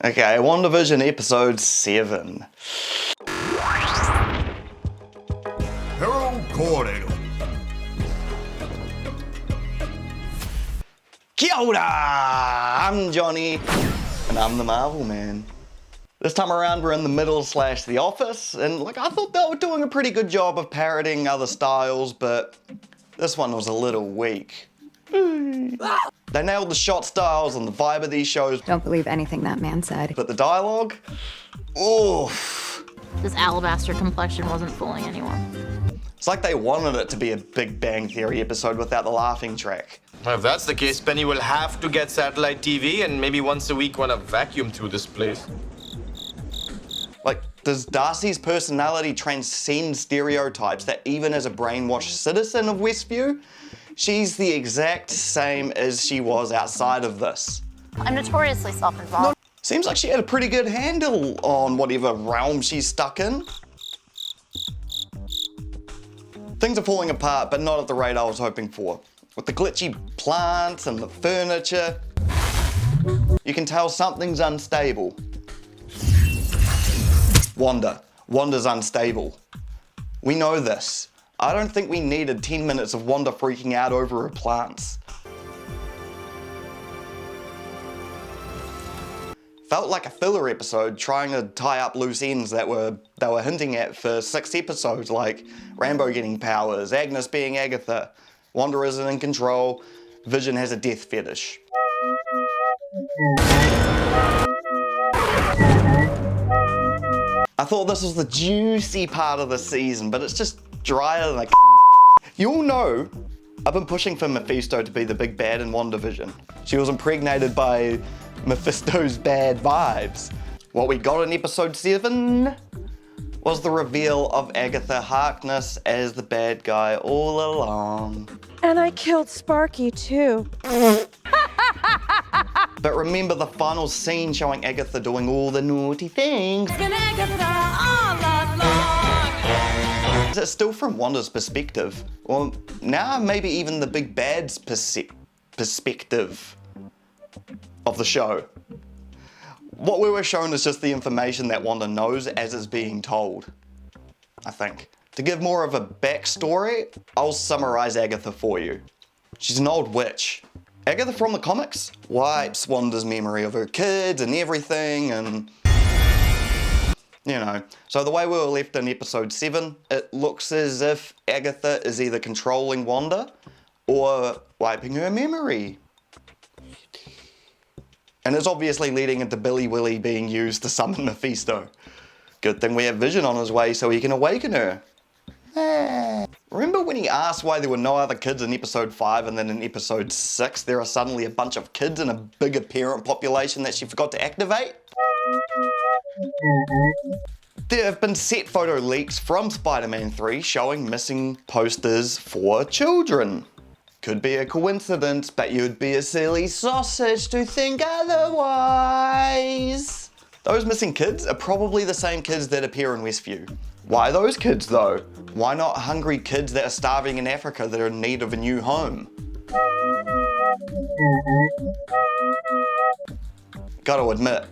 Okay, WandaVision episode 7. Hello, Kōrero. Kia ora! I'm Johnny, and I'm the Marvel Man. This time around we're in the middle / the office, and I thought they were doing a pretty good job of parodying other styles, but this one was a little weak. They nailed the shot styles and the vibe of these shows. Don't believe anything that man said. But the dialogue? Oof. This alabaster complexion wasn't fooling anyone. It's like they wanted it to be a Big Bang Theory episode without the laughing track. Well, if that's the case, Penny will have to get satellite TV and maybe once a week want to vacuum through this place. Does Darcy's personality transcend stereotypes that even as a brainwashed citizen of Westview, she's the exact same as she was outside of this? I'm notoriously self-involved. Seems like she had a pretty good handle on whatever realm she's stuck in. Things are falling apart, but not at the rate I was hoping for. With the glitchy plants and the furniture, you can tell something's unstable. Wanda's unstable. We know this. I don't think we needed 10 minutes of Wanda freaking out over her plants. Felt like a filler episode trying to tie up loose ends that they were hinting at for 6 episodes, like Rambo getting powers, Agnes being Agatha, Wanda isn't in control, Vision has a death fetish. I thought this was the juicy part of the season, but it's just drier than You all know I've been pushing for Mephisto to be the big bad in WandaVision. She was impregnated by Mephisto's bad vibes. What we got in episode 7 was the reveal of Agatha Harkness as the bad guy all along. And I killed Sparky too. But remember the final scene showing Agatha doing all the naughty things. Is it still from Wanda's perspective? Or now maybe even the big bad's perspective of the show? What we were shown is just the information that Wanda knows as it's being told, I think. To give more of a backstory, I'll summarize Agatha for you. She's an old witch. Agatha from the comics wipes Wanda's memory of her kids and everything, and you know. So the way we were left in episode 7, it looks as if Agatha is either controlling Wanda or wiping her memory. And it's obviously leading into Billy Willy being used to summon Mephisto. Good thing we have Vision on his way so he can awaken her. Remember when he asked why there were no other kids in episode 5 and then in episode 6 there are suddenly a bunch of kids and a bigger parent population that she forgot to activate? There have been set photo leaks from Spider-Man 3 showing missing posters for children. Could be a coincidence, but you'd be a silly sausage to think otherwise. Those missing kids are probably the same kids that appear in Westview. Why those kids though? Why not hungry kids that are starving in Africa that are in need of a new home? Gotta admit,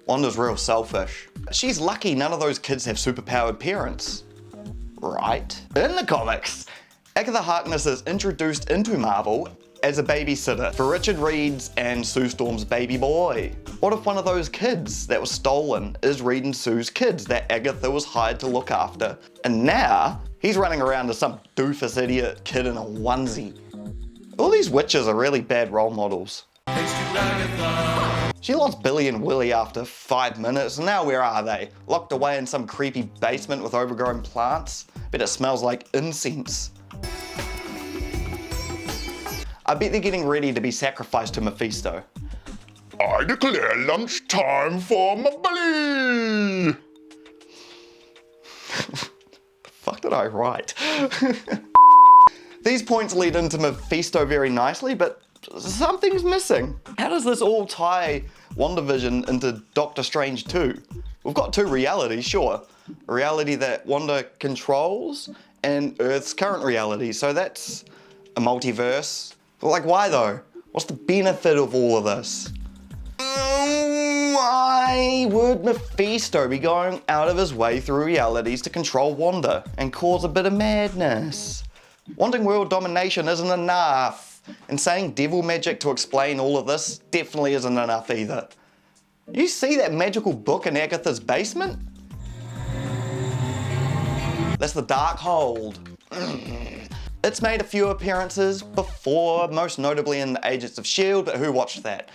Wanda's real selfish. She's lucky none of those kids have superpowered parents. Right? In the comics, Agatha Harkness is introduced into Marvel as a babysitter for Richard Reed's and Sue Storm's baby boy. What if one of those kids that was stolen is Reed and Sue's kids that Agatha was hired to look after, and now he's running around as some doofus idiot kid in a onesie? All these witches are really bad role models. She lost Billy and Willy after 5 minutes, and now where are they? Locked away in some creepy basement with overgrown plants? Bet it smells like incense. I bet they're getting ready to be sacrificed to Mephisto. I declare lunchtime for my belly! The fuck did I write? These points lead into Mephisto very nicely, but something's missing. How does this all tie WandaVision into Doctor Strange 2? We've got 2 realities, sure. A reality that Wanda controls and Earth's current reality, so that's a multiverse. Why though? What's the benefit of all of this? Why would Mephisto be going out of his way through realities to control Wanda and cause a bit of madness? Wanting world domination isn't enough, and saying devil magic to explain all of this definitely isn't enough either. You see that magical book in Agatha's basement? That's the Darkhold. It's made a few appearances before, most notably in the Agents of S.H.I.E.L.D., but who watched that?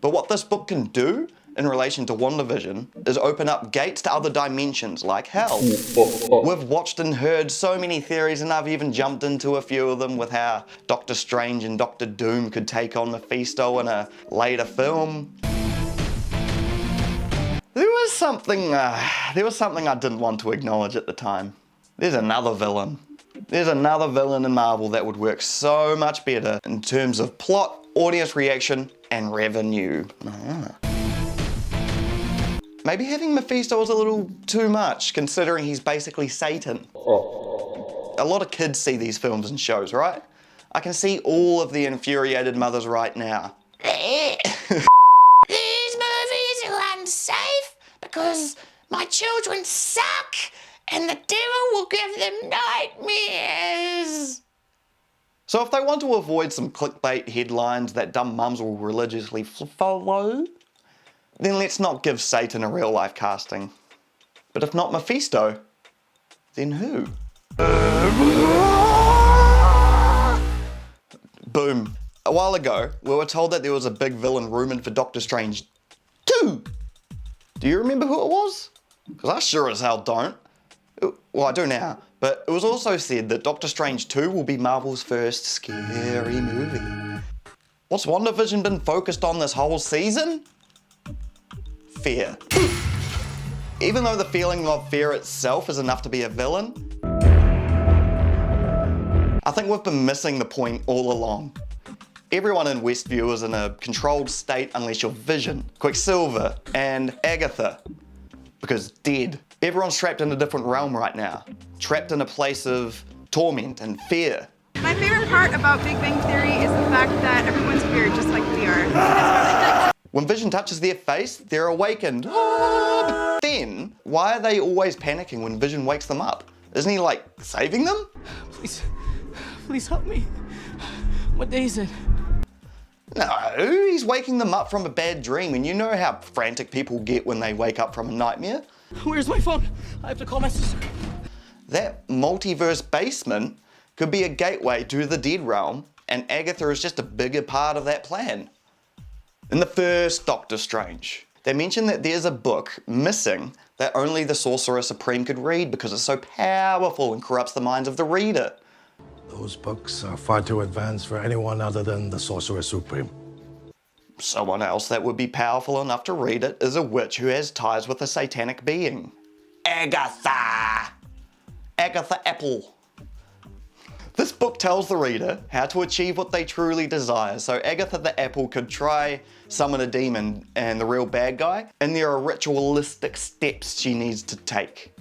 But what this book can do in relation to WandaVision is open up gates to other dimensions like hell. We've watched and heard so many theories, and I've even jumped into a few of them with how Doctor Strange and Doctor Doom could take on Mephisto in a later film. There was something I didn't want to acknowledge at the time. There's another villain. There's another villain in Marvel that would work so much better in terms of plot, audience reaction, and revenue. Maybe having Mephisto was a little too much, considering he's basically Satan. A lot of kids see these films and shows, right? I can see all of the infuriated mothers right now. These movies are unsafe because my children suck and the devil will give them nightmares. So if they want to avoid some clickbait headlines that dumb mums will religiously follow, then let's not give Satan a real life casting. But if not Mephisto, then who? Boom. A while ago, we were told that there was a big villain rumoured for Doctor Strange 2. Do you remember who it was? Because I sure as hell don't. Well, I do now. But it was also said that Doctor Strange 2 will be Marvel's first scary movie. What's WandaVision been focused on this whole season? Fear. Even though the feeling of fear itself is enough to be a villain, I think we've been missing the point all along. Everyone in Westview is in a controlled state unless you're Vision, Quicksilver, and Agatha. Because dead. Everyone's trapped in a different realm right now. Trapped in a place of torment and fear. My favorite part about Big Bang Theory is the fact that everyone's weird, just like we are. When Vision touches their face, they're awakened. But then, why are they always panicking when Vision wakes them up? Isn't he, like, saving them? Please help me. What day is it? No, he's waking them up from a bad dream, and you know how frantic people get when they wake up from a nightmare. Where's my phone? I have to call my sister. That multiverse basement could be a gateway to the dead realm, and Agatha is just a bigger part of that plan. In the first Doctor Strange, they mention that there's a book missing that only the Sorcerer Supreme could read because it's so powerful and corrupts the minds of the reader. Those books are far too advanced for anyone other than the Sorcerer Supreme. Someone else that would be powerful enough to read it is a witch who has ties with a satanic being. Agatha! Agatha Apple. This book tells the reader how to achieve what they truly desire, so Agatha the Apple could try summon a demon and the real bad guy, and there are ritualistic steps she needs to take.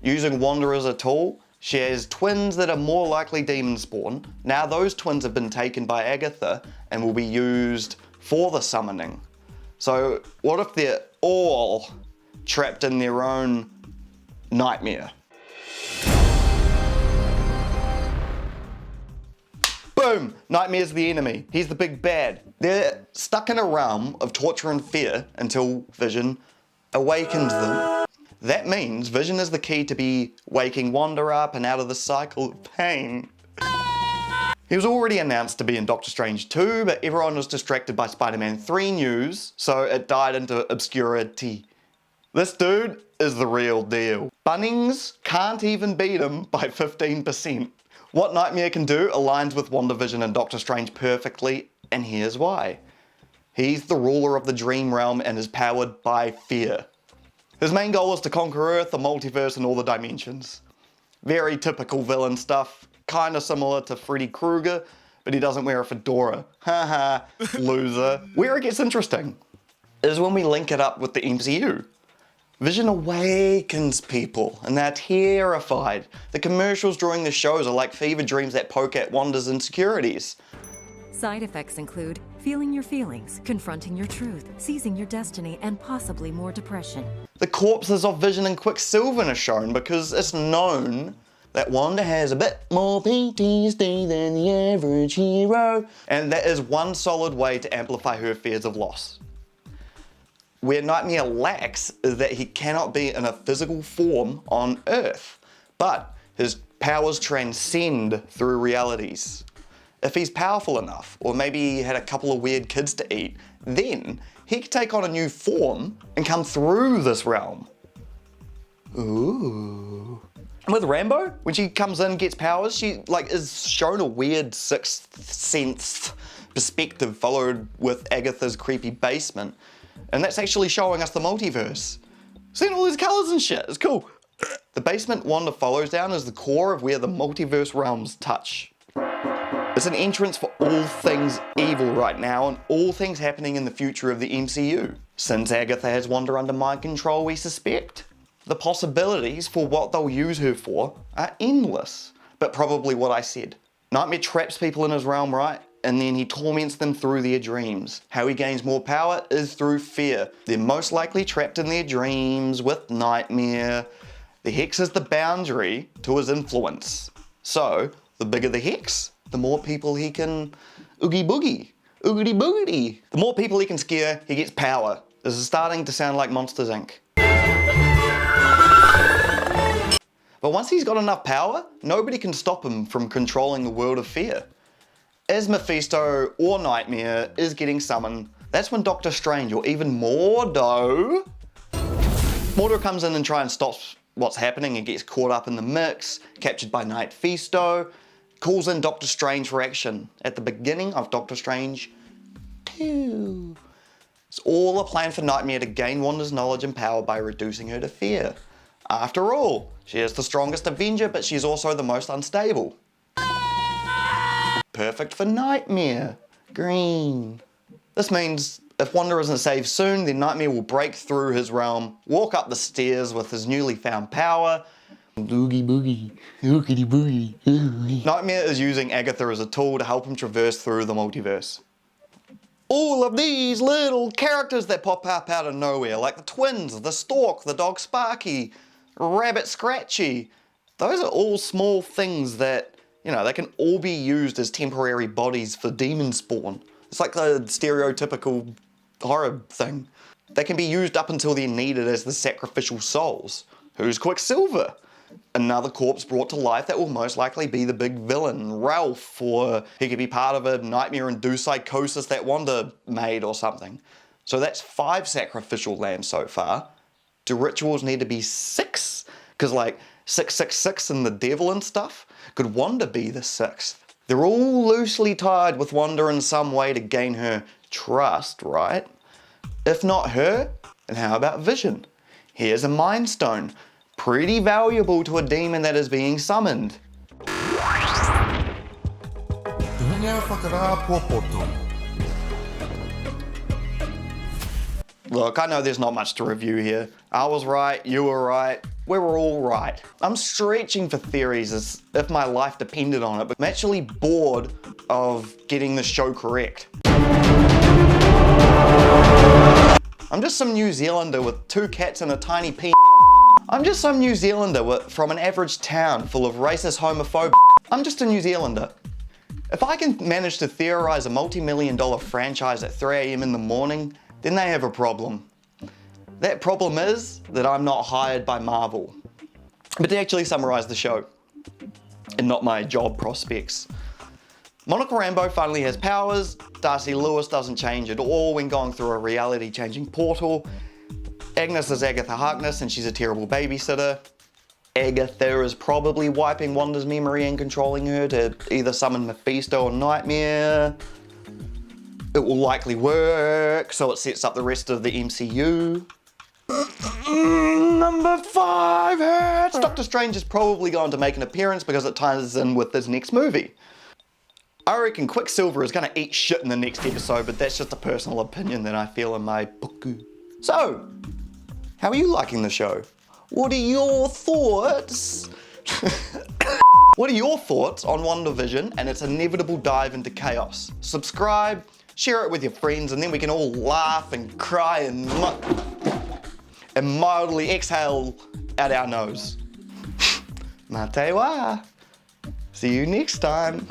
Using Wanda as a tool, she has twins that are more likely demon spawn. Now those twins have been taken by Agatha and will be used for the summoning. So what if they're all trapped in their own nightmare? Boom! Nightmare's the enemy. He's the big bad. They're stuck in a realm of torture and fear until Vision awakens them. That means Vision is the key to be waking Wanda up and out of the cycle of pain. He was already announced to be in Doctor Strange 2, but everyone was distracted by Spider-Man 3 news, so it died into obscurity. This dude is the real deal. Bunnings can't even beat him by 15%. What Nightmare can do aligns with WandaVision and Doctor Strange perfectly, and here's why. He's the ruler of the dream realm and is powered by fear. His main goal is to conquer Earth, the multiverse, and all the dimensions. Very typical villain stuff, kinda similar to Freddy Krueger, but he doesn't wear a fedora. Haha, loser. Where it gets interesting is when we link it up with the MCU. Vision awakens people, and they're terrified. The commercials during the shows are like fever dreams that poke at Wanda's insecurities. Side effects include feeling your feelings, confronting your truth, seizing your destiny, and possibly more depression. The corpses of Vision and Quicksilver are shown because it's known that Wanda has a bit more PTSD than the average hero, and that is one solid way to amplify her fears of loss. Where Nightmare lacks is that he cannot be in a physical form on Earth, but his powers transcend through realities. If he's powerful enough, or maybe he had a couple of weird kids to eat, then he could take on a new form and come through this realm. Ooh. With Rambo, when she comes in and gets powers, she is shown a weird sixth sense perspective followed with Agatha's creepy basement. And that's actually showing us the multiverse. Seeing all these colors and shit, it's cool. The basement Wanda follows down is the core of where the multiverse realms touch. It's an entrance for all things evil right now and all things happening in the future of the MCU. Since Agatha has Wanda under mind control, we suspect the possibilities for what they'll use her for are endless. But probably what I said. Nightmare traps people in his realm, right? And then he torments them through their dreams. How he gains more power is through fear. They're most likely trapped in their dreams with Nightmare. The hex is the boundary to his influence. So, the bigger the hex, the more people he can oogie boogie, oogity boogity. The more people he can scare, he gets power. This is starting to sound like Monsters, Inc. But once he's got enough power, nobody can stop him from controlling the world of fear. As Mephisto or Nightmare is getting summoned, that's when Doctor Strange or even Mordo comes in and tries and stops what's happening and gets caught up in the mix, captured by Nightfisto, calls in Doctor Strange for action at the beginning of Doctor Strange 2. It's all a plan for Nightmare to gain Wanda's knowledge and power by reducing her to fear. After all, she is the strongest Avenger, but she's also the most unstable. Perfect for Nightmare. Green. This means if Wanda isn't saved soon, then Nightmare will break through his realm, walk up the stairs with his newly found power. Oogie boogie, oogity boogie. Nightmare is using Agatha as a tool to help him traverse through the multiverse. All of these little characters that pop up out of nowhere, like the twins, the stork, the dog Sparky, Rabbit Scratchy. Those are all small things that, they can all be used as temporary bodies for demon spawn. It's like the stereotypical horror thing. They can be used up until they're needed as the sacrificial souls. Who's Quicksilver? Another corpse brought to life that will most likely be the big villain, Ralph, or he could be part of a nightmare-induced psychosis that Wanda made or something. So that's 5 sacrificial lambs so far. Do rituals need to be 6? Because 666 and the devil and stuff? Could Wanda be the 6th? They're all loosely tied with Wanda in some way to gain her trust, right? If not her, then how about Vision? Here's a Mind Stone. Pretty valuable to a demon that is being summoned. Look, I know there's not much to review here. I was right, you were right, we were all right. I'm stretching for theories as if my life depended on it, but I'm actually bored of getting the show correct. I'm just some New Zealander with 2 cats and a tiny pea. I'm just some New Zealander from an average town full of racist homophobia. I'm just a New Zealander. If I can manage to theorize a multi-million-dollar franchise at 3 AM in the morning, then they have a problem. That problem is that I'm not hired by Marvel. But to actually summarize the show, and not my job prospects. Monica Rambeau finally has powers, Darcy Lewis doesn't change at all when going through a reality-changing portal, Agnes is Agatha Harkness and she's a terrible babysitter. Agatha is probably wiping Wanda's memory and controlling her to either summon Mephisto or Nightmare. It will likely work, so it sets up the rest of the MCU. Number 5 hurts! Doctor Strange is probably going to make an appearance because it ties in with this next movie. I reckon Quicksilver is going to eat shit in the next episode, but that's just a personal opinion that I feel in my buku. So, how are you liking the show? What are your thoughts? What are your thoughts on WandaVision and its inevitable dive into chaos? Subscribe, share it with your friends, and then we can all laugh and cry and mildly exhale out our nose. Mā te wā. See you next time.